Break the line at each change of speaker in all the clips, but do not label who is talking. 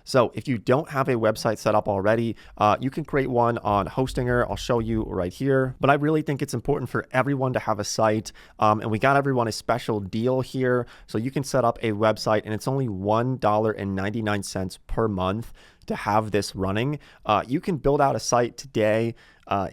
So if you don't have a website set up already, you can create one on Hostinger. I'll show you right here. But I really think it's important for everyone to have a site. And we got everyone a special deal here. So you can set up a website and it's only $1.99 per month to have this running. You can build out a site today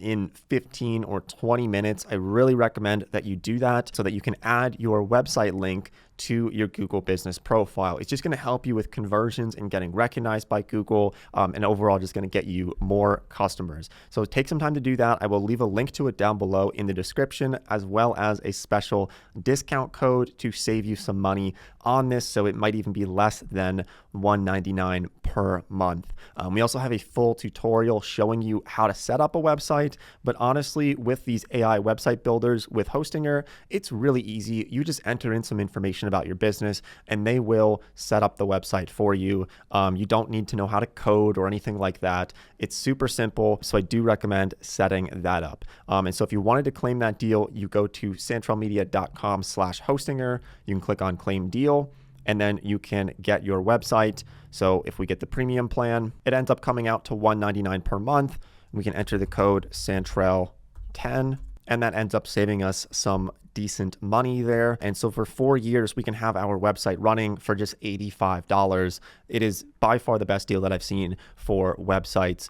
in 15 or 20 minutes. I really recommend that you do that so that you can add your website link to your Google business profile. It's just going to help you with conversions and getting recognized by Google, and overall just going to get you more customers. So take some time to do that. I will leave a link to it down below in the description, as well as a special discount code to save you some money on this. So it might even be less than $1.99 per month. We also have a full tutorial showing you how to set up a website, but honestly, with these AI website builders with Hostinger, it's really easy. You just enter in some information about your business and they will set up the website for you. You don't need to know how to code or anything like that. It's super simple. So I do recommend setting that up. And so if you wanted to claim that deal, you go to santralmedia.com/Hostinger. You can click on claim deal, and then you can get your website. So if we get the premium plan, it ends up coming out to $1.99 per month. We can enter the code Santrel10, and that ends up saving us some decent money there. And so for 4 years, we can have our website running for just $85. It is by far the best deal that I've seen for websites.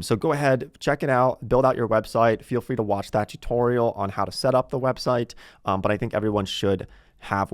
So go ahead, check it out, build out your website. Feel free to watch that tutorial on how to set up the website. But I think everyone should have one.